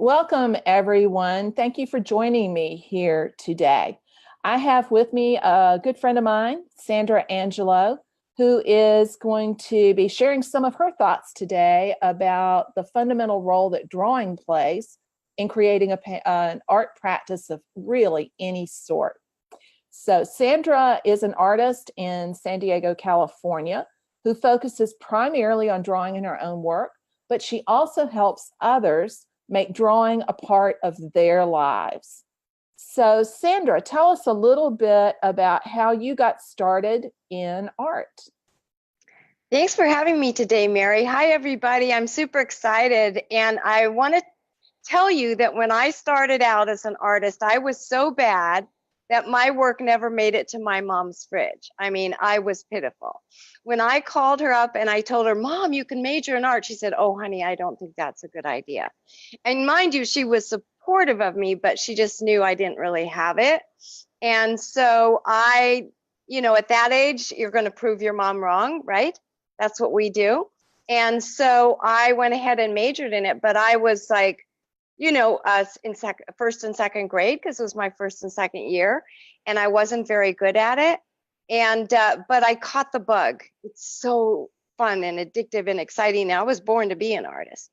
Welcome, everyone. Thank you for joining me here today. I have with me a good friend of mine, Sandra Angelo, who is going to be sharing some of her thoughts today about the fundamental role that drawing plays in creating an art practice of really any sort. So, Sandra is an artist in San Diego, California, who focuses primarily on drawing in her own work, but she also helps others make drawing a part of their lives. So, Sandra, tell us a little bit about how you got started in art. Thanks for having me today, Mary. Hi, everybody. I'm super excited. And I want to tell you that when I started out as an artist, I was so bad that my work never made it to my mom's fridge. I mean, I was pitiful. When I called her up and I told her, Mom, you can major in art, she said, Oh, honey, I don't think that's a good idea. And mind you, she was supportive of me, but she just knew I didn't really have it. And so at that age, you're going to prove your mom wrong, right? That's what we do. And so I went ahead and majored in it, but I was like, in first and second grade, because it was my first and second year, and I wasn't very good at it. And but I caught the bug. It's so fun and addictive and exciting. I was born to be an artist.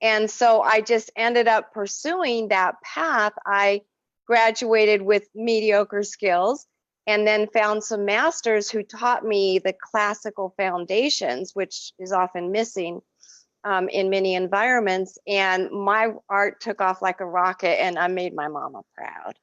And so I just ended up pursuing that path. I graduated with mediocre skills and then found some masters who taught me the classical foundations, which is often missing in many environments. And my art took off like a rocket, and I made my mama proud.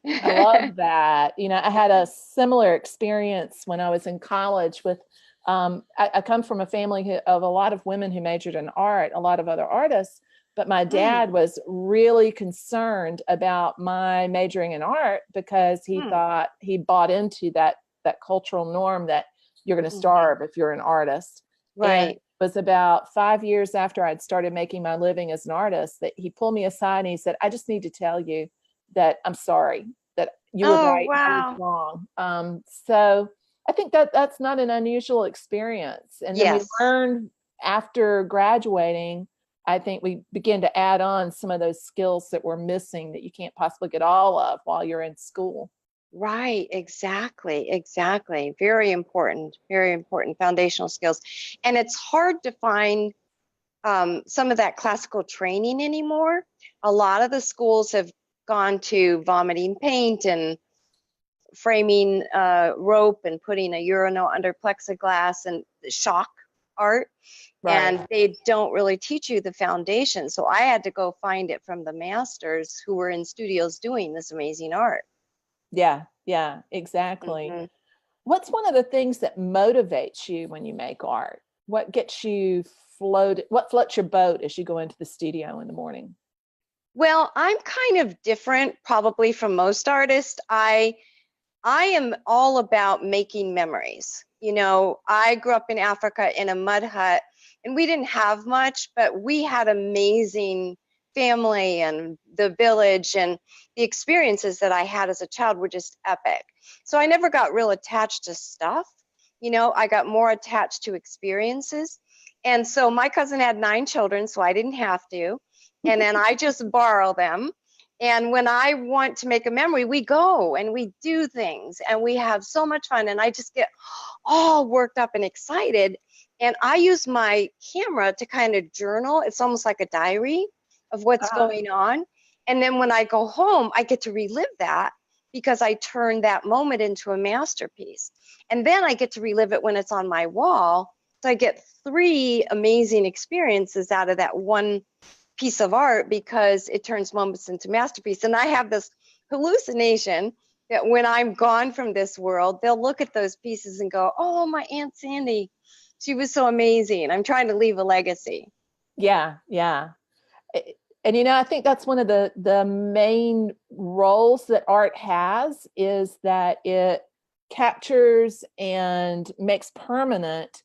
I love that. I had a similar experience when I was in college with, I come from a family of a lot of women who majored in art, a lot of other artists, but my dad was really concerned about my majoring in art because he thought he bought into that cultural norm that you're going to starve if you're an artist. Right. And it was about 5 years after I'd started making my living as an artist that he pulled me aside and he said, I just need to tell you that I'm sorry, that you were right, I was wrong. So I think that that's not an unusual experience. And then we learn after graduating, I think we begin to add on some of those skills that we're missing that you can't possibly get all of while you're in school. Right, exactly. Very important foundational skills. And it's hard to find some of that classical training anymore. A lot of the schools have gone to vomiting paint and framing rope and putting a urinal under plexiglass and shock art. Right. And they don't really teach you the foundation. So I had to go find it from the masters who were in studios doing this amazing art. Yeah, exactly. What's one of the things that motivates you when you make art? What gets you floated? What floats your boat as you go into the studio in the morning? Well, I'm kind of different probably from most artists. I am all about making memories. I grew up in Africa in a mud hut, and we didn't have much, but we had amazing family and the village, and the experiences that I had as a child were just epic. So I never got real attached to stuff. I got more attached to experiences. And so my cousin had 9 children, so I didn't have to. And then I just borrow them. And when I want to make a memory, we go and we do things and we have so much fun. And I just get all worked up and excited. And I use my camera to kind of journal. It's almost like a diary of what's going on. And then when I go home, I get to relive that because I turn that moment into a masterpiece. And then I get to relive it when it's on my wall. So I get 3 amazing experiences out of that one piece of art because it turns moments into masterpiece. And I have this hallucination that when I'm gone from this world, they'll look at those pieces and go, oh, my Aunt Sandy, she was so amazing. I'm trying to leave a legacy. Yeah. And I think that's one of the main roles that art has is that it captures and makes permanent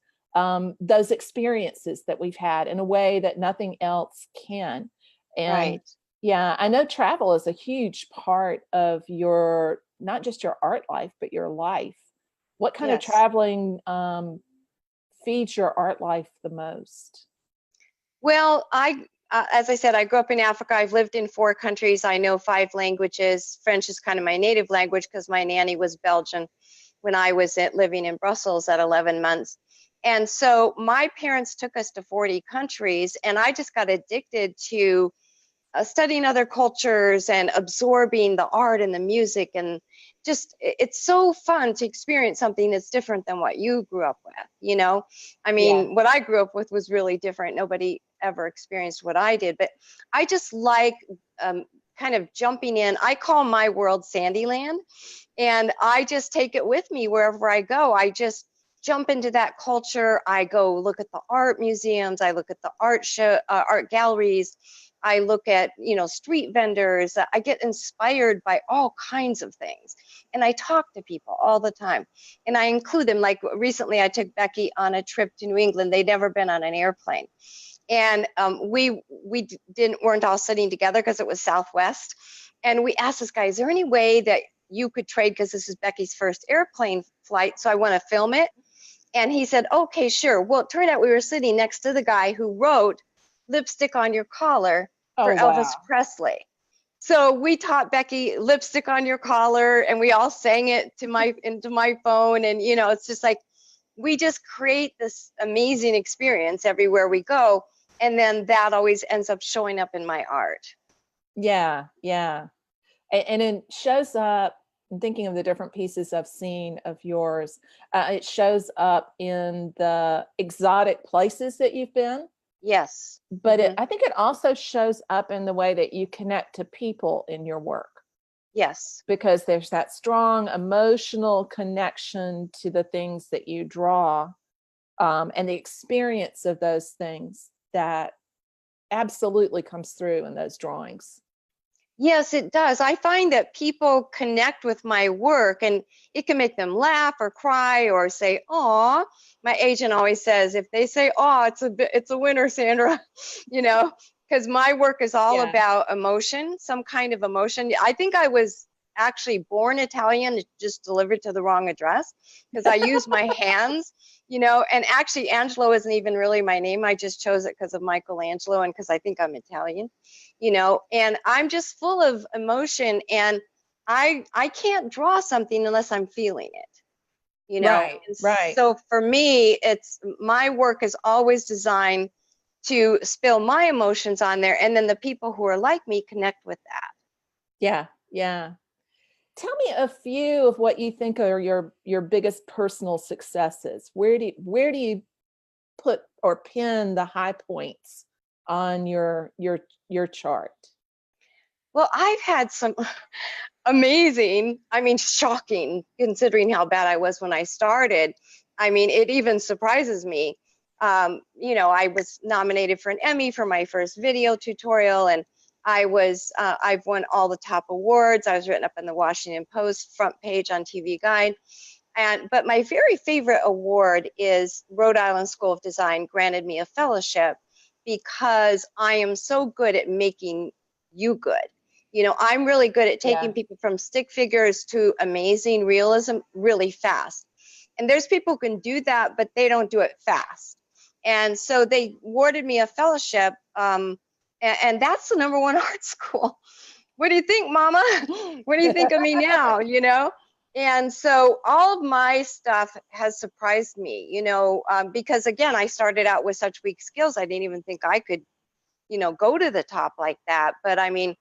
those experiences that we've had in a way that nothing else can. And yeah, I know travel is a huge part of your, not just your art life, but your life. What kind of traveling feeds your art life the most? Well, I as I said, I grew up in Africa. I've lived in 4 countries. I know 5 languages. French is kind of my native language because my nanny was Belgian when I was living in Brussels at 11 months. And so my parents took us to 40 countries, and I just got addicted to studying other cultures and absorbing the art and the music. And just, it's so fun to experience something that's different than what you grew up with, you know? I Yeah. mean, what I grew up with was really different. Nobody ever experienced what I did, but I just like kind of jumping in. I call my world Sandyland, and I just take it with me wherever I go. I just jump into that culture. I go look at the art museums. I look at the art galleries. I look at, you know, street vendors. I get inspired by all kinds of things. And I talk to people all the time. And I include them. Like recently I took Becky on a trip to New England. They'd never been on an airplane. And we weren't all sitting together because it was Southwest. And we asked this guy, is there any way that you could trade, because this is Becky's first airplane flight, so I want to film it? And he said, okay, sure. Well, it turned out we were sitting next to the guy who wrote Lipstick on Your Collar for Oh, Elvis wow. Presley. So we taught Becky Lipstick on Your Collar, and we all sang it into my phone. And, you know, it's just like, we just create this amazing experience everywhere we go. And then that always ends up showing up in my art. Yeah, yeah. And it shows up, I'm thinking of the different pieces I've seen of yours. It shows up in the exotic places that you've been, Yes. but I think it also shows up in the way that you connect to people in your work, Yes. because there's that strong emotional connection to the things that you draw, and the experience of those things that absolutely comes through in those drawings. Yes, it does. I find that people connect with my work, and it can make them laugh or cry or say, "Aw." My agent always says, if they say, "Aw," it's a winner, Sandra, you know, because my work is all Yeah. about emotion, some kind of emotion. I think I was actually born Italian, just delivered to the wrong address, because I use my hands, you know, and actually Angelo isn't even really my name. I just chose it because of Michelangelo and because I think I'm Italian, you know, and I'm just full of emotion, and I can't draw something unless I'm feeling it, you know. Right, And right. so for me, it's, my work is always designed to spill my emotions on there, and then the people who are like me connect with that. Yeah, yeah. Tell me a few of what you think are your biggest personal successes. Where do you put or pin the high points on your chart? Well, I've had some amazing, I mean, shocking, considering how bad I was when I started. I mean, it even surprises me. You know, I was nominated for an Emmy for my first video tutorial, and I've won all the top awards. I was written up in the Washington Post front page on TV Guide. But my very favorite award is Rhode Island School of Design granted me a fellowship because I am so good at making you good. You know, I'm really good at taking Yeah. people from stick figures to amazing realism really fast. And there's people who can do that, but they don't do it fast. And so they awarded me a fellowship, and that's the #1 art school. What do you think, Mama? What do you think of me now? You know? And so all of my stuff has surprised me, you know, because again, I started out with such weak skills. I didn't even think I could, you know, go to the top like that. But I mean,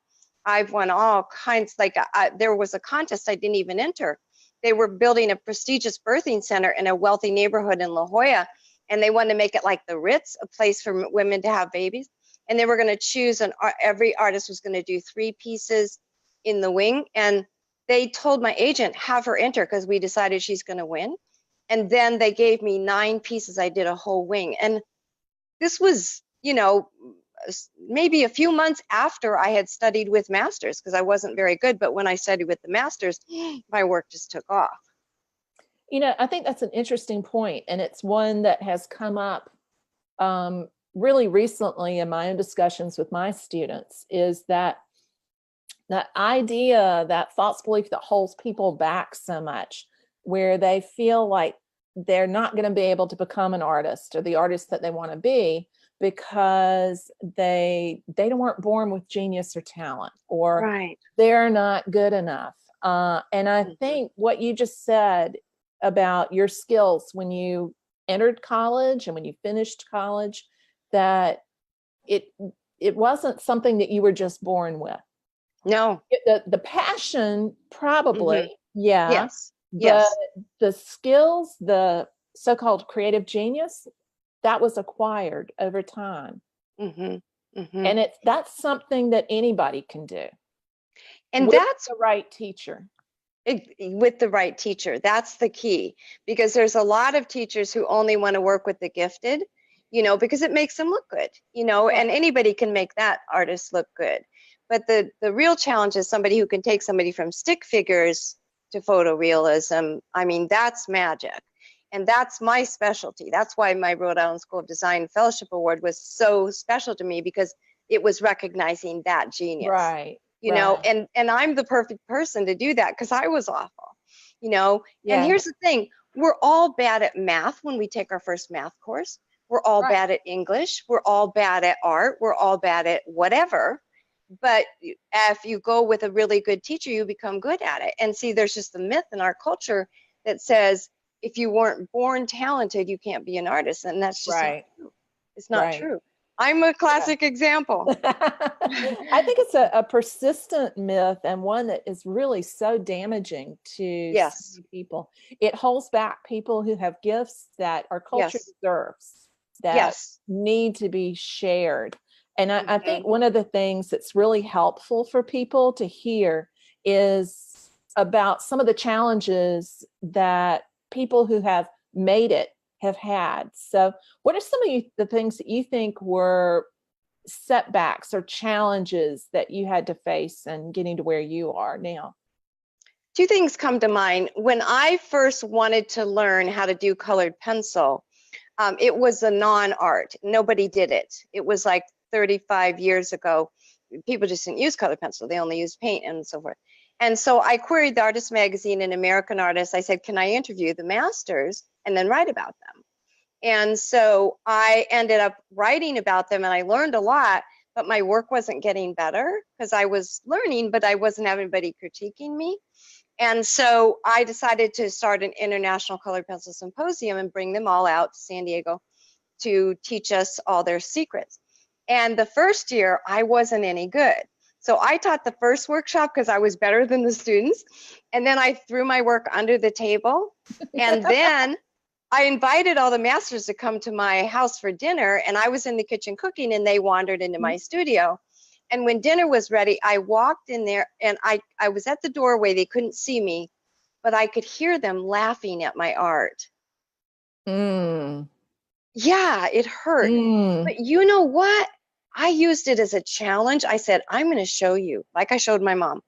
I've won all kinds. Like there was a contest I didn't even enter. They were building a prestigious birthing center in a wealthy neighborhood in La Jolla, and they wanted to make it like the Ritz, a place for women to have babies. And they were going to choose every artist was going to do 3 pieces in the wing. And they told my agent, have her enter, because we decided she's going to win. And then they gave me 9 pieces. I did a whole wing. And this was, you know, maybe a few months after I had studied with masters, because I wasn't very good. But when I studied with the masters, my work just took off. You know, I think that's an interesting point, and it's one that has come up really recently in my own discussions with my students, is that idea, that false belief that holds people back so much, where they feel like they're not going to be able to become an artist or the artist that they want to be because they weren't born with genius or talent, or Right. they're not good enough. And I Mhm. think what you just said about your skills when you entered college and when you finished college, that it it wasn't something that you were just born with. No. The passion, Hmm. probably, yeah, Yes. but Yes. the skills, the so-called creative genius, that was acquired over time. Hmm. Hmm. And that's something that anybody can do And with that's the right teacher. with the right teacher. That's the key, because there's a lot of teachers who only want to work with the gifted, because it makes them look good, Right. and anybody can make that artist look good. But the real challenge is somebody who can take somebody from stick figures to photorealism. I mean, that's magic. And that's my specialty. That's why my Rhode Island School of Design Fellowship Award was so special to me, because it was recognizing that genius. Right. Right. And I'm the perfect person to do that, because I was awful. And Yeah. here's the thing: we're all bad at math when we take our first math course. We're all Right. bad at English. We're all bad at art. We're all bad at whatever. But if you go with a really good teacher, you become good at it. And see, there's just a myth in our culture that says if you weren't born talented, you can't be an artist. And that's just not Right. true. It's not Right. true. I'm a classic example. I think it's a persistent myth, and one that is really so damaging to so Yes. many people. It holds back people who have gifts that our culture Yes. deserves, that Yes. need to be shared. And I think Hmm. one of the things that's really helpful for people to hear is about some of the challenges that people who have made it have had. So, what are some of the things that you think were setbacks or challenges that you had to face and getting to where you are now? Two things come to mind. When I first wanted to learn how to do colored pencil, it was a non-art. Nobody did it. It was like 35 years ago. People just didn't use colored pencil. They only used paint and so forth. And so I queried the Artist Magazine and American Artists. I said, can I interview the masters and then write about them? And so I ended up writing about them, and I learned a lot, but my work wasn't getting better because I was learning, but I wasn't having anybody critiquing me. And so I decided to start an international colored pencil symposium and bring them all out to San Diego to teach us all their secrets. And the first year, I wasn't any good. So I taught the first workshop because I was better than the students. And then I threw my work under the table. And then I invited all the masters to come to my house for dinner, and I was in the kitchen cooking, and they wandered into my studio. And when dinner was ready, I walked in there, and I was at the doorway. They couldn't see me, but I could hear them laughing at my art. Mm, Yeah, it hurt. mm, But you know what? I used it as a challenge. I said, I'm going to show you, like I showed my mom,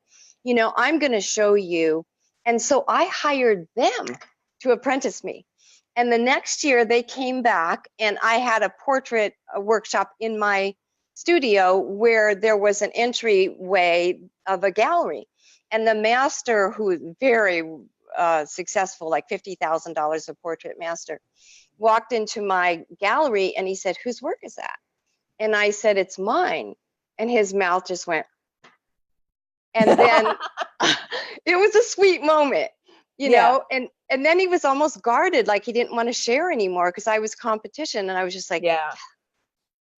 I'm going to show you. And so I hired them to apprentice me. And the next year they came back, and I had a portrait workshop in my studio where there was an entryway of a gallery. And the master, who was very successful, like $50,000 a portrait master, walked into my gallery, and he said, whose work is that? And I said, it's mine. And his mouth just went. And then it was a sweet moment, yeah, and then he was almost guarded, like he didn't want to share anymore because I was competition. And I was just like, yeah,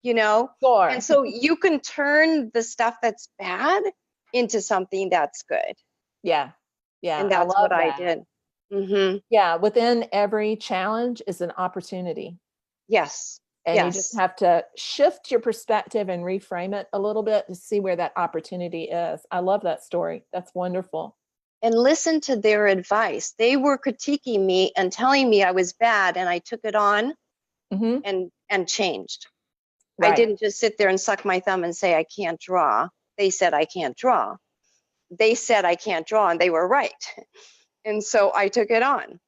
you know, and sure. so you can turn the stuff that's bad into something that's good. Yeah, yeah, And I that's what love I that. did. Hmm. Yeah, within every challenge is an opportunity. Yes. And you just Yes. have to shift your perspective and reframe it a little bit to see where that opportunity is. I love that story. That's wonderful. And listen to their advice. They were critiquing me and telling me I was bad, and I took it on Hmm. and changed. I Right. didn't just sit there and suck my thumb and say I can't draw. They said I can't draw. They said I can't draw, and they were right. And so I took it on.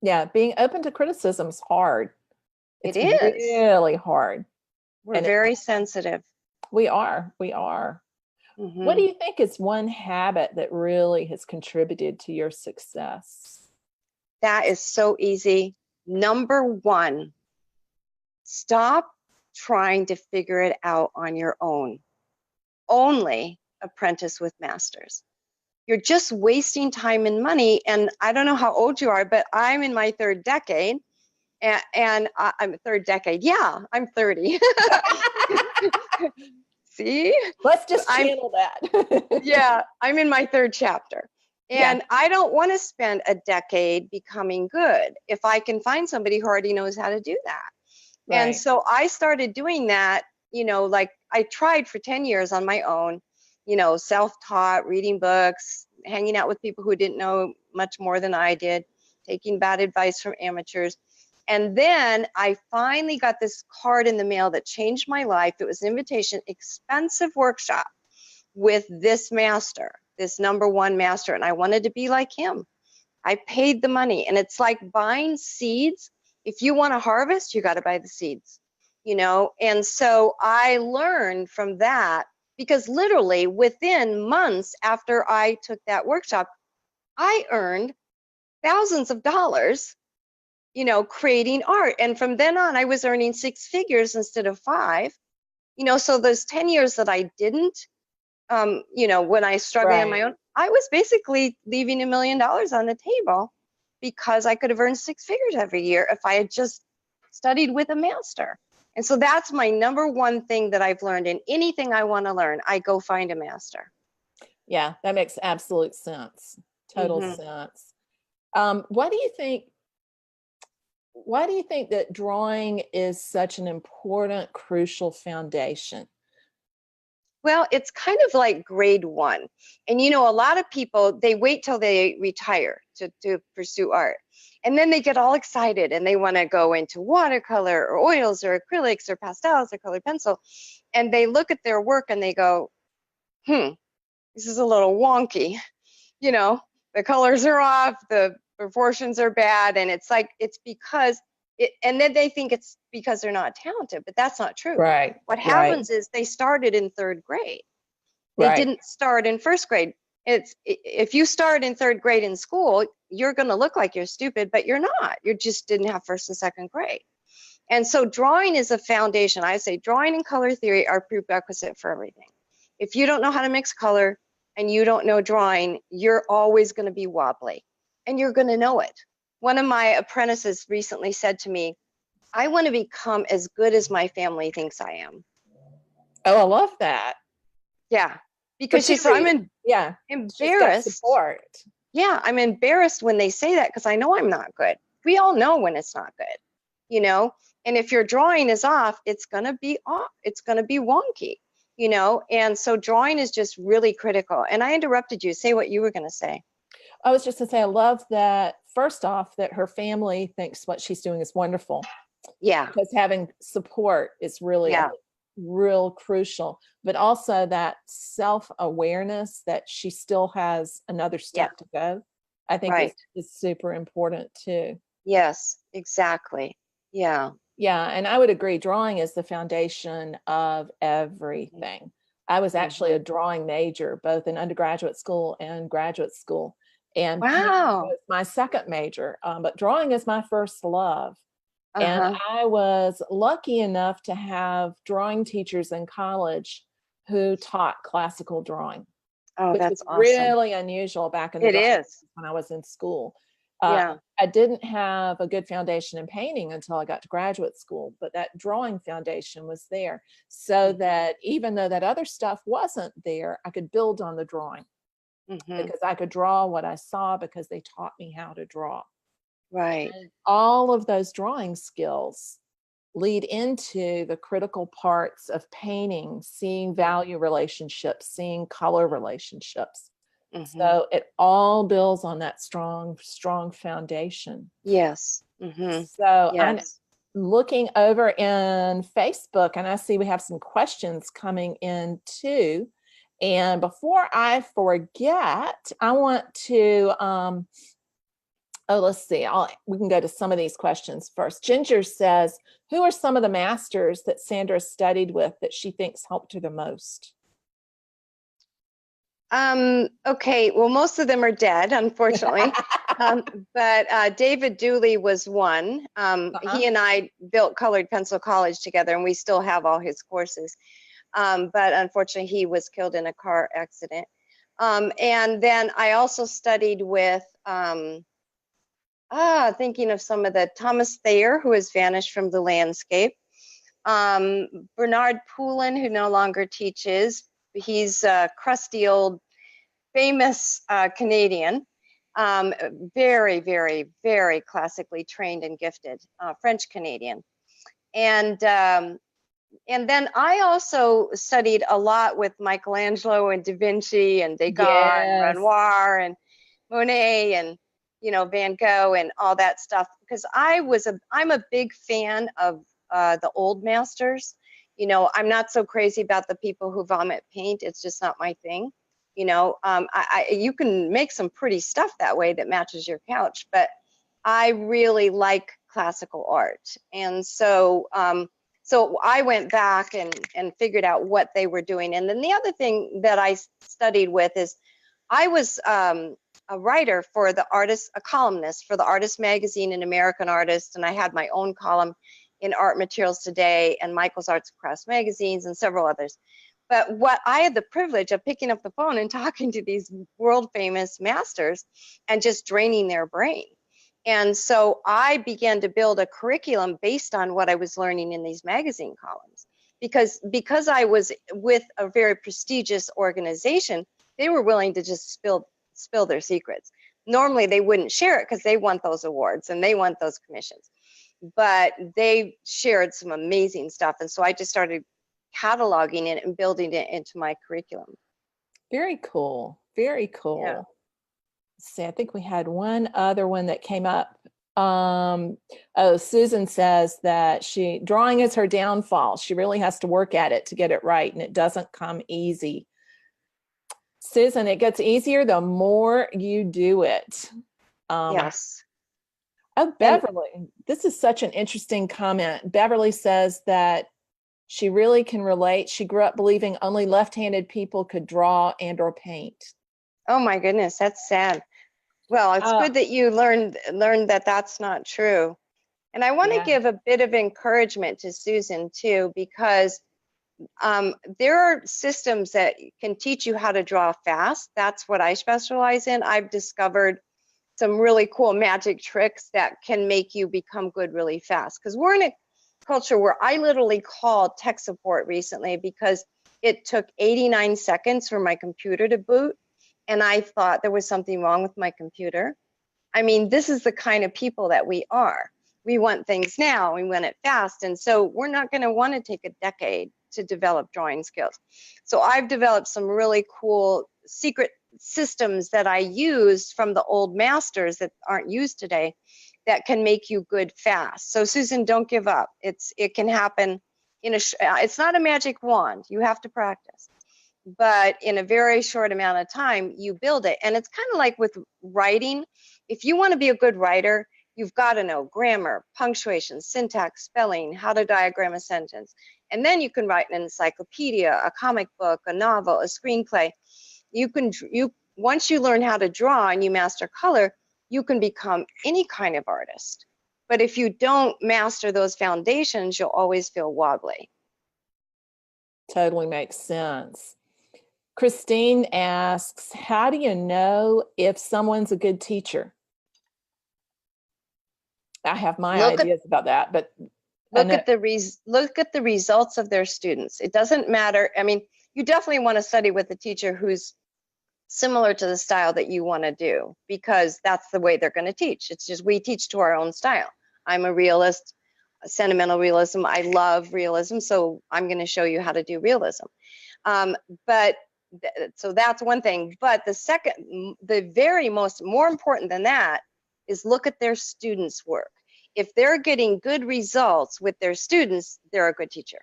Yeah, being open to criticism is hard. It It's is. really hard. We're And very sensitive. we are. We are. What do Hmm. you think is one habit that really has contributed to your success? That is so easy. Number one, stop trying to figure it out on your own. Only apprentice with masters. You're just wasting time and money. And I don't know how old you are, but I'm in my third decade. And I'm third decade. Yeah, I'm 30. See? Let's just channel that. Yeah, I'm in my third chapter. And Yeah. I don't want to spend a decade becoming good if I can find somebody who already knows how to do that. Right. And so I started doing that, like I tried for 10 years on my own, self-taught, reading books, hanging out with people who didn't know much more than I did, taking bad advice from amateurs. And then I finally got this card in the mail that changed my life. It was an invitation, expensive workshop with this master, this #1 master. And I wanted to be like him. I paid the money, and it's like buying seeds. If you want to harvest, you got to buy the seeds, And so I learned from that, because literally within months after I took that workshop, I earned thousands of dollars, creating art. And from then on, I was earning 6 figures instead of 5, so those 10 years that I didn't, when I struggled on my own, I was basically leaving $1 million on the table, because I could have earned 6 figures every year if I had just studied with a master. And so that's my #1 thing that I've learned. In anything I want to learn, I go find a master. Yeah, that makes absolute sense. Total sense. Why do you think that drawing is such an important, crucial foundation? Well, it's kind of like grade 1. And a lot of people, they wait till they retire to pursue art. And then they get all excited and they want to go into watercolor or oils or acrylics or pastels or colored pencil. And they look at their work and they go, this is a little wonky. The colors are off, the proportions are bad. And it's because and then they think it's because they're not talented, but that's not true. Right. What happens is they started in 3rd grade. They didn't start in 1st grade. If you start in 3rd grade in school, you're going to look like you're stupid, but you're not. You just didn't have 1st and 2nd grade. And so drawing is a foundation. I say drawing and color theory are prerequisite for everything. If you don't know how to mix color and you don't know drawing, you're always going to be wobbly, and you're going to know it. One of my apprentices recently said to me, I want to become as good as my family thinks I am. Oh, I love that. Yeah. Because she said, I'm embarrassed. Support. Yeah, I'm embarrassed when they say that, because I know I'm not good. We all know when it's not good, And if your drawing is off, it's going to be off. It's going to be wonky, And so drawing is just really critical. And I interrupted you. Say what you were going to say. I was just going to say, I love that, first off, that her family thinks what she's doing is wonderful. Yeah. Because having support is really real crucial, but also that self-awareness that she still has another step to go, I think is super important too. Yes, exactly. Yeah. Yeah, and I would agree, drawing is the foundation of everything. I was actually a drawing major, both in undergraduate school and graduate school. And wow, was my second major, but drawing is my first love. And I was lucky enough to have drawing teachers in college who taught classical drawing. Oh, which that's was awesome. Really unusual back in the day when I was in school. I didn't have a good foundation in painting until I got to graduate school, but that drawing foundation was there, so that even though that other stuff wasn't there, I could build on the drawing because I could draw what I saw, because they taught me how to draw. Right. And all of those drawing skills lead into the critical parts of painting, seeing value relationships, seeing color relationships. So it all builds on that strong foundation. Yes. So I'm looking over in Facebook, and I see we have some questions coming in too. And before I forget, I want to let's see. We can go to some of these questions first. Ginger says, who are some of the masters that Sandra studied with that she thinks helped her the most? Okay, well, most of them are dead, unfortunately. But David Dooley was one. Uh-huh. He and I built Colored Pencil College together, and we still have all his courses. But unfortunately, he was killed in a car accident. And then I also studied with, thinking of some of the Thomas Thayer, who has vanished from the landscape. Bernard Poulin, who no longer teaches. He's a crusty old famous Canadian, very, very, very classically trained and gifted, French Canadian. And then I also studied a lot with Michelangelo and Da Vinci and Degas and Yes. Renoir and Monet and, you know, Van Gogh and all that stuff, because I'm a big fan of the old masters. You know, I'm not so crazy about the people who vomit paint. It's just not my thing. You know, you can make some pretty stuff that way that matches your couch, but I really like classical art. And so, so I went back and figured out what they were doing. And then the other thing that I studied with is I was a writer for the Artist, a columnist for the Artist magazine and American Artist, and I had my own column in Art Materials Today and Michael's Arts and Crafts magazines and several others. But what I had the privilege of picking up the phone and talking to these world famous masters and just draining their brain. And so I began to build a curriculum based on what I was learning in these magazine columns. Because I was with a very prestigious organization, they were willing to just spill their secrets. Normally they wouldn't share it because they want those awards and they want those commissions. But they shared some amazing stuff. And so I just started cataloging it and building it into my curriculum. Very cool. Very cool. Yeah. Let's see, I think we had one other one that came up. Oh, Susan says that drawing is her downfall. She really has to work at it to get it right, and it doesn't come easy. Susan, it gets easier the more you do it. Yes. Oh, Beverly, this is such an interesting comment. Beverly says that she really can relate. She grew up believing only left-handed people could draw and or paint. Oh my goodness, that's sad. Well, it's good that you learned that that's not true. And I want to give a bit of encouragement to Susan too, because there are systems that can teach you how to draw fast. That's what I specialize in. I've discovered some really cool magic tricks that can make you become good really fast. Because we're in a culture where I literally called tech support recently because it took 89 seconds for my computer to boot. And I thought there was something wrong with my computer. I mean, this is the kind of people that we are. We want things now, we want it fast. And so we're not going to want to take a decade to develop drawing skills. So I've developed some really cool secret systems that I used from the old masters that aren't used today that can make you good fast. So Susan, don't give up. It can happen it's not a magic wand. You have to practice. But in a very short amount of time, you build it. And it's kind of like with writing. If you want to be a good writer, you've got to know grammar, punctuation, syntax, spelling, how to diagram a sentence. And then you can write an encyclopedia, a comic book, a novel, a screenplay. Once you learn how to draw and you master color, you can become any kind of artist. But if you don't master those foundations, you'll always feel wobbly. Totally makes sense. Christine asks, how do you know if someone's a good teacher? I have my ideas about that, but look at the results of their students. It doesn't matter. I mean, you definitely want to study with a teacher who's similar to the style that you want to do, because that's the way they're going to teach. It's just we teach to our own style. I'm a realist, a sentimental realism. I love realism, so I'm going to show you how to do realism. So that's one thing. But the second, the very more important than that is look at their students' work. If they're getting good results with their students, they're a good teacher.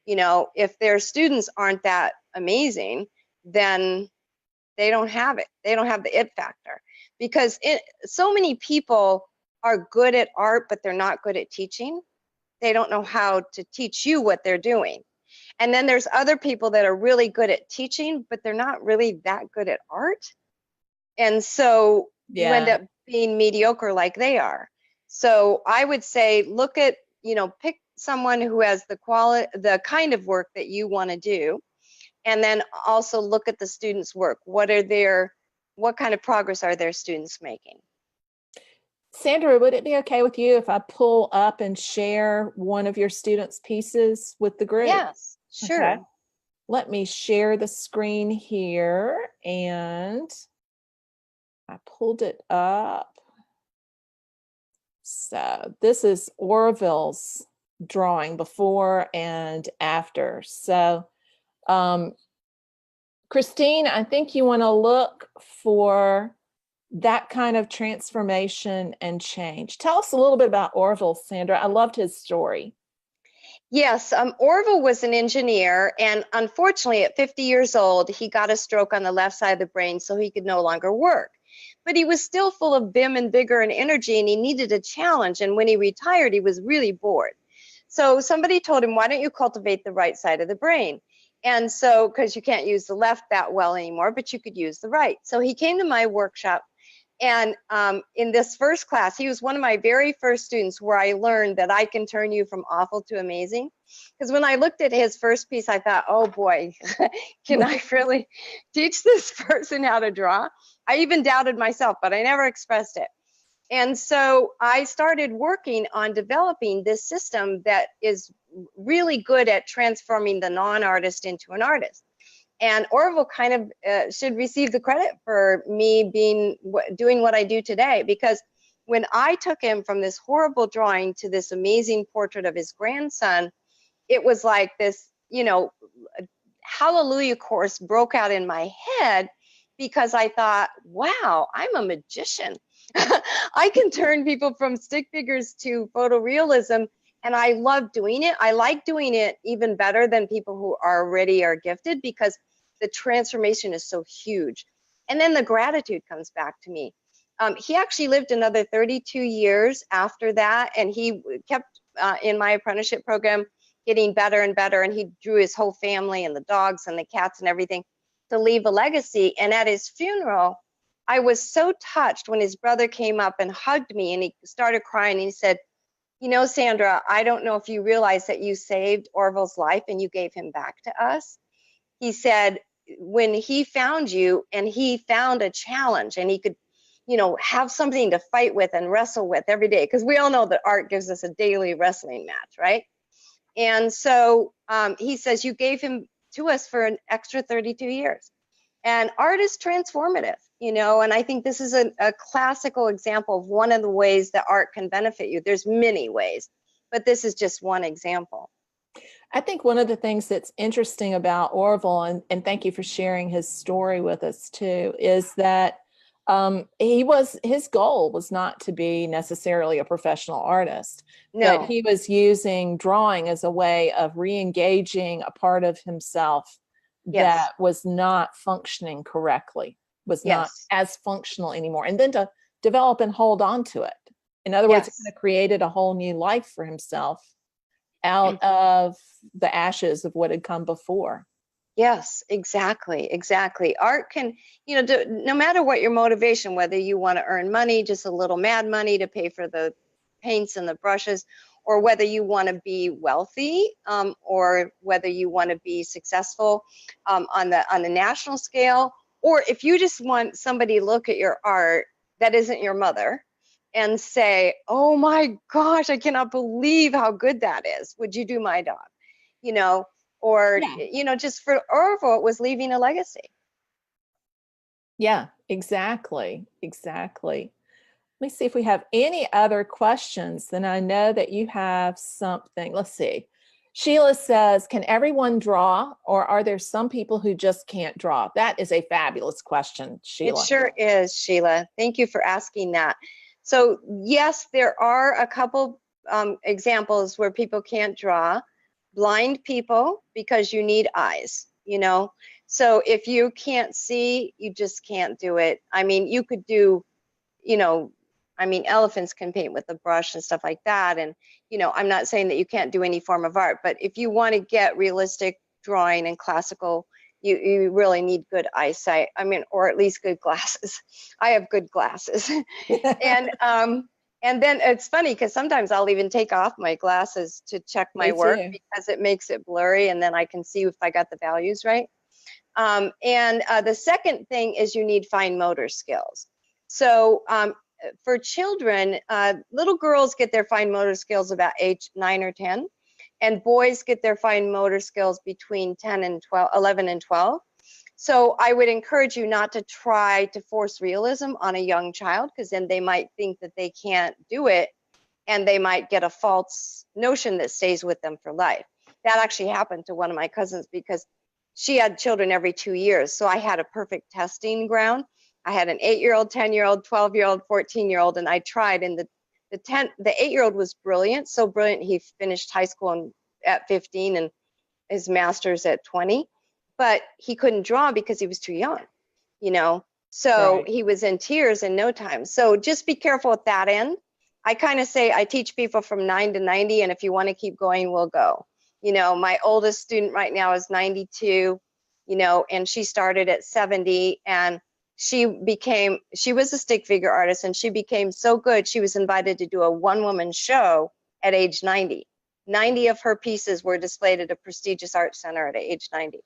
You know, if their students aren't that amazing, then they don't have it. They don't have the it factor. Because so many people are good at art, but they're not good at teaching. They don't know how to teach you what they're doing. And then there's other people that are really good at teaching, but they're not really that good at art. And so you end Yeah. up being mediocre like they are. So I would say look at, pick someone who has the kind of work that you want to do, and then also look at the students' work. What kind of progress are their students making? Sandra, would it be okay with you if I pull up and share one of your students' pieces with the group? Yes, Okay. sure. Let me share the screen here, and I pulled it up. So this is Orville's drawing before and after. So Christine, I think you want to look for that kind of transformation and change. Tell us a little bit about Orville, Sandra. I loved his story. Yes, Orville was an engineer, and unfortunately, at 50 years old, he got a stroke on the left side of the brain, so he could no longer work. But he was still full of vim and vigor and energy, and he needed a challenge. And when he retired, he was really bored. So somebody told him, "Why don't you cultivate the right side of the brain?" And so, because you can't use the left that well anymore, but you could use the right. So he came to my workshop. And in this first class, he was one of my very first students where I learned that I can turn you from awful to amazing. Because when I looked at his first piece, I thought, oh boy, can I really teach this person how to draw? I even doubted myself, but I never expressed it. And so I started working on developing this system that is really good at transforming the non-artist into an artist. And Orville kind of should receive the credit for me doing what I do today, because when I took him from this horrible drawing to this amazing portrait of his grandson, it was like this, hallelujah chorus broke out in my head, because I thought, wow, I'm a magician. I can turn people from stick figures to photorealism, and I love doing it. I like doing it even better than people who already are gifted, because the transformation is so huge. And then the gratitude comes back to me. He actually lived another 32 years after that, and he kept in my apprenticeship program getting better and better, and he drew his whole family and the dogs and the cats and everything to leave a legacy. And at his funeral, I was so touched when his brother came up and hugged me, and he started crying, and he said, Sandra, I don't know if you realize that you saved Orville's life and you gave him back to us. He said, when he found you and he found a challenge and he could, have something to fight with and wrestle with every day, because we all know that art gives us a daily wrestling match, right? And so he says, you gave him to us for an extra 32 years. And art is transformative, and I think this is a classical example of one of the ways that art can benefit you. There's many ways, but this is just one example. I think one of the things that's interesting about Orville, and thank you for sharing his story with us too, is that his goal was not to be necessarily a professional artist, but No. he was using drawing as a way of re-engaging a part of himself Yes. that was not functioning correctly, was not Yes. as functional anymore, and then to develop and hold on to it. In other words, he Yes. kind of created a whole new life for himself out Mhm. of the ashes of what had come before. Yes, exactly. Art can, no matter what your motivation, whether you want to earn money, just a little mad money to pay for the paints and the brushes, or whether you want to be wealthy, or whether you want to be successful on the national scale, or if you just want somebody to look at your art that isn't your mother and say, "Oh my gosh, I cannot believe how good that is. Would you do my dog?" You know, or Yeah. just for Orville, it was leaving a legacy. Yeah, exactly. Let me see if we have any other questions. Then I know that you have something. Let's see. Sheila says, can everyone draw, or are there some people who just can't draw? That is a fabulous question, It Sheila. sure is, Sheila. Thank you for asking that. So yes, there are a couple examples where people can't draw. Blind people, because you need eyes. So if you can't see, you just can't do it. I mean, you could do, you know, elephants can paint with a brush and stuff like that. And, I'm not saying that you can't do any form of art, but if you want to get realistic drawing and classical you really need good eyesight. I mean, or at least good glasses. I have good glasses. And then it's funny because sometimes I'll even take off my glasses to check my Me work too. because it makes it blurry, and then I can see if I got the values right. The second thing is you need fine motor skills. So for children, little girls get their fine motor skills about age 9 or 10, and boys get their fine motor skills between 10 and 12, 11 and 12. So I would encourage you not to try to force realism on a young child, because then they might think that they can't do it, and they might get a false notion that stays with them for life. That actually happened to one of my cousins because she had children every 2 years. So I had a perfect testing ground. I had an 8-year-old, 10-year-old, 12-year-old, 14-year-old, and I tried. And the 8-year-old was brilliant, so brilliant he finished high school at 15 and his master's at 20. But he couldn't draw because he was too young, you know. So Right. he was in tears in no time. So just be careful at that end. I kind of say I teach people from 9 to 90, and if you want to keep going, we'll go. You know, my oldest student right now is 92, you know, and she started at 70, and she was a stick figure artist, and she became so good, she was invited to do a one-woman show at age 90. 90 of her pieces were displayed at a prestigious art center at age 90.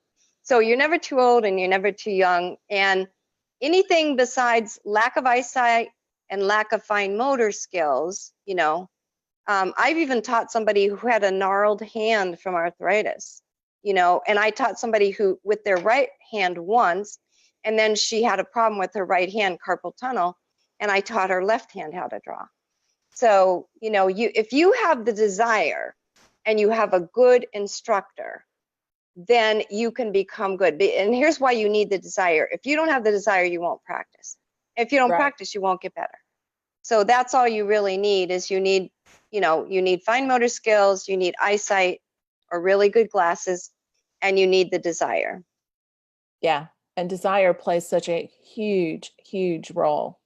So you're never too old and you're never too young. And anything besides lack of eyesight and lack of fine motor skills, you know, I've even taught somebody who had a gnarled hand from arthritis, you know, and I taught somebody who with their right hand once, and then she had a problem with her right hand, carpal tunnel, and I taught her left hand how to draw. So, you know, if you have the desire and you have a good instructor, then you can become good. And here's why you need the desire. If you don't have the desire, you won't practice. If you don't Right. practice, you won't get better. So that's all you really need is you need fine motor skills, you need eyesight or really good glasses, and you need the desire. Yeah. And desire plays such a huge, huge role.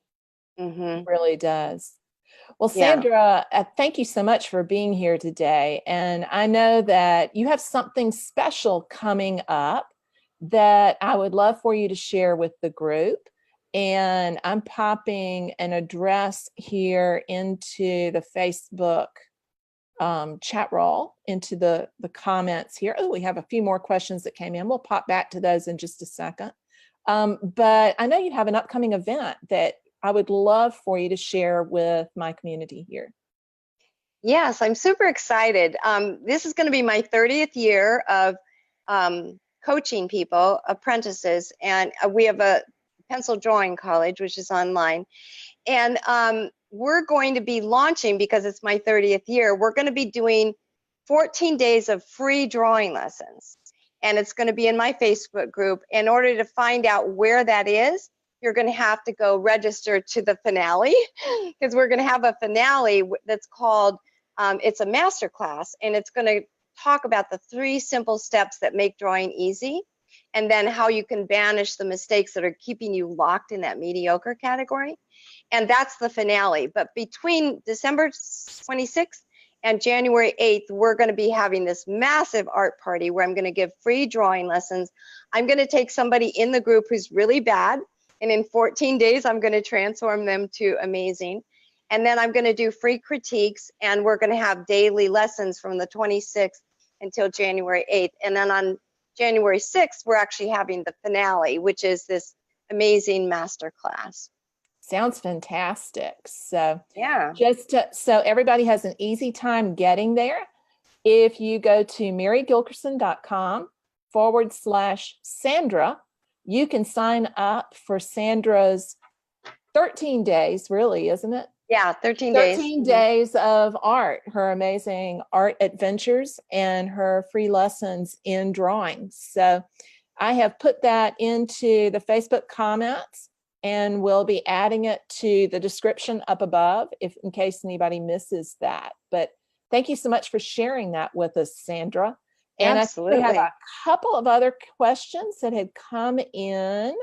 It Mm-hmm. really does. Well, Yeah. Sandra, thank you so much for being here today. And I know that you have something special coming up that I would love for you to share with the group. And I'm popping an address here into the Facebook chat roll, into the comments here. Oh, we have a few more questions that came in. We'll pop back to those in just a second. But I know you have an upcoming event that I would love for you to share with my community here. Yes, I'm super excited. This is going to be my 30th year of coaching people, apprentices, and we have a pencil drawing college, which is online. And we're going to be launching, because it's my 30th year, we're going to be doing 14 days of free drawing lessons. And it's going to be in my Facebook group. In order to find out where that is, you're going to have to go register to the finale, because we're going to have a finale that's called, it's a master class, and it's going to talk about the 3 simple steps that make drawing easy, and then how you can banish the mistakes that are keeping you locked in that mediocre category. And that's the finale. But between December 26th and January 8th, we're going to be having this massive art party where I'm going to give free drawing lessons. I'm going to take somebody in the group who's really bad, and in 14 days, I'm going to transform them to amazing. And then I'm going to do free critiques, and we're going to have daily lessons from the 26th until January 8th. And then on January 6th, we're actually having the finale, which is this amazing master class. Sounds fantastic. So Yeah. so everybody has an easy time getting there. If you go to marygilkerson.com/Sandra, you can sign up for Sandra's 13 days, really, isn't it? Yeah, 13 days. 13 days of art, her amazing art adventures and her free lessons in drawing. So I have put that into the Facebook comments, and we'll be adding it to the description up above in case anybody misses that. But thank you so much for sharing that with us, Sandra. And I think we have Absolutely. a couple of other questions that had come in.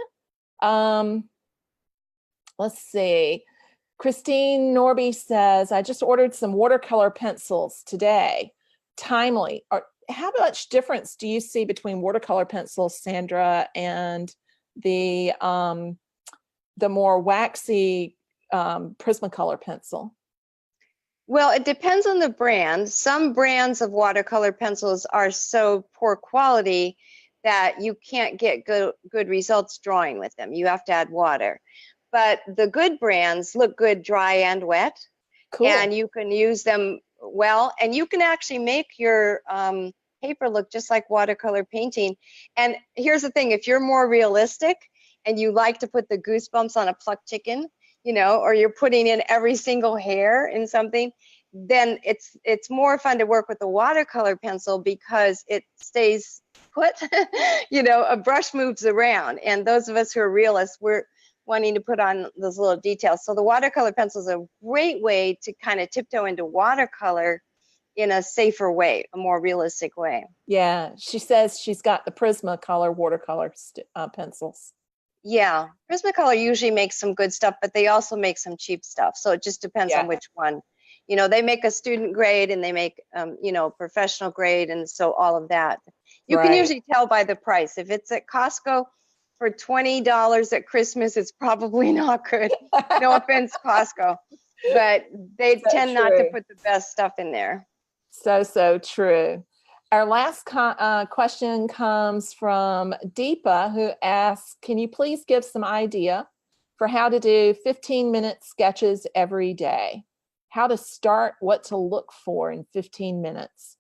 Let's see. Christine Norby says, I just ordered some watercolor pencils today. Timely. how much difference do you see between watercolor pencils, Sandra, and the more waxy Prismacolor pencil? Well, it depends on the brand. Some brands of watercolor pencils are so poor quality that you can't get good results drawing with them. You have to add water. But the good brands look good dry and wet, and Cool. you can use them well, and you can actually make your paper look just like watercolor painting. And here's the thing, if you're more realistic and you like to put the goosebumps on a plucked chicken, you know, or you're putting in every single hair in something, then it's more fun to work with the watercolor pencil because it stays put. You know, a brush moves around, and those of us who are realists, we're wanting to put on those little details. So the watercolor pencil is a great way to kind of tiptoe into watercolor in a safer way, a more realistic way. Yeah, she says she's got the Prismacolor watercolor pencils. Yeah, Prismacolor usually makes some good stuff, but they also make some cheap stuff. So it just depends on Yeah, which one. You know, they make a student grade and they make, you know, professional grade, and so all of that. You can right. usually tell by the price. If it's at Costco for $20 at Christmas, it's probably not good. No offense, Costco, but they So tend not to true. put the best stuff in there. So true. Our last question comes from Deepa, who asks, can you please give some idea for how to do 15-minute sketches every day? How to start, what to look for in 15 minutes.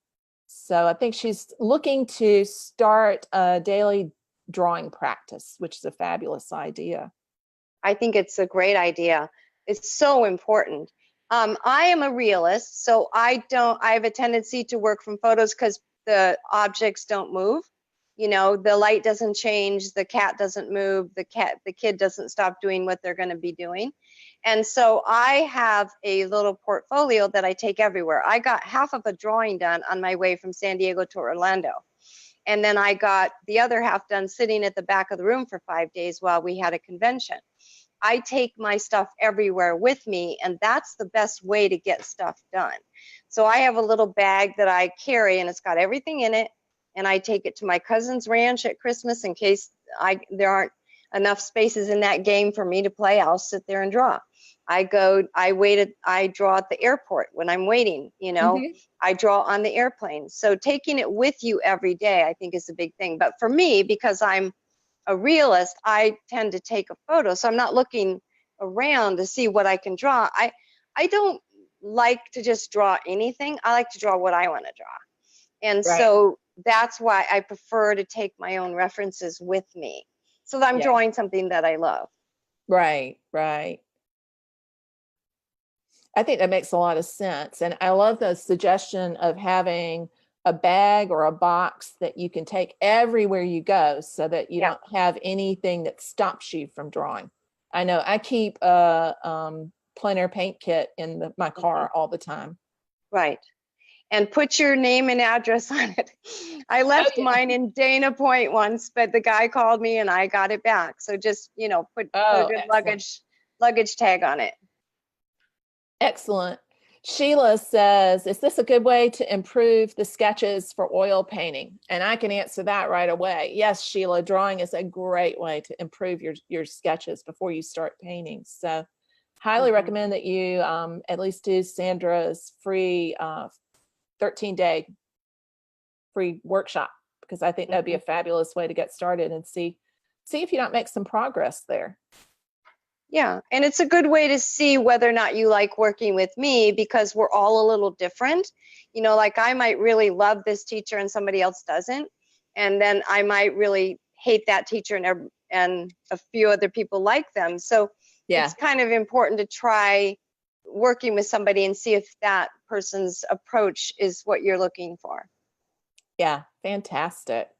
So I think she's looking to start a daily drawing practice, which is a fabulous idea. I think it's a great idea. It's so important. I am a realist, so I have a tendency to work from photos because the objects don't move. You know, the light doesn't change, the cat doesn't move, the kid doesn't stop doing what they're going to be doing. And so I have a little portfolio that I take everywhere. I got half of a drawing done on my way from San Diego to Orlando. And then I got the other half done sitting at the back of the room for 5 days while we had a convention. I take my stuff everywhere with me, and that's the best way to get stuff done. So I have a little bag that I carry, and it's got everything in it, and I take it to my cousin's ranch at Christmas in case there aren't enough spaces in that game for me to play. I'll sit there and draw. I draw at the airport when I'm waiting, you know. Mhm. I draw on the airplane. So taking it with you every day, I think, is a big thing. But for me, because I'm a realist, I tend to take a photo. So I'm not looking around to see what I can draw. I don't like to just draw anything. I like to draw what I want to draw. And Right. so that's why I prefer to take my own references with me so that I'm Yeah. drawing something that I love. Right. Right. I think that makes a lot of sense. And I love the suggestion of having a bag or a box that you can take everywhere you go so that you Yeah. don't have anything that stops you from drawing. I know I keep a plein air paint kit in my Mhm. car all the time. Right. And put your name and address on it. I Oh, left yeah. mine in Dana Point once, but the guy called me and I got it back. So just, you know, put a Oh, good excellent. luggage tag on it. Excellent. Sheila says, is this a good way to improve the sketches for oil painting? And I can answer that right away. Yes, Sheila, drawing is a great way to improve your sketches before you start painting. So highly Mhm. recommend that you at least do Sandra's free 13-day free workshop, because I think that'd be a Mhm. fabulous way to get started and see if you don't make some progress there. Yeah, and it's a good way to see whether or not you like working with me because we're all a little different. You know, like I might really love this teacher and somebody else doesn't. And then I might really hate that teacher and a few other people like them. So Yeah. it's kind of important to try working with somebody and see if that person's approach is what you're looking for. Yeah. Fantastic.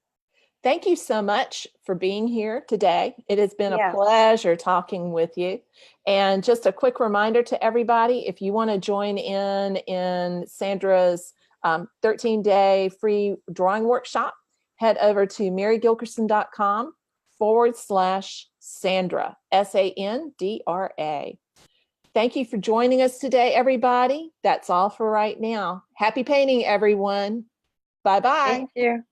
Thank you so much for being here today. It has been a Yeah. pleasure talking with you. And just a quick reminder to everybody, if you want to join in Sandra's 13-day free drawing workshop, head over to marygilkerson.com/Sandra, Sandra. Thank you for joining us today, everybody. That's all for right now. Happy painting, everyone. Bye-bye. Thank you.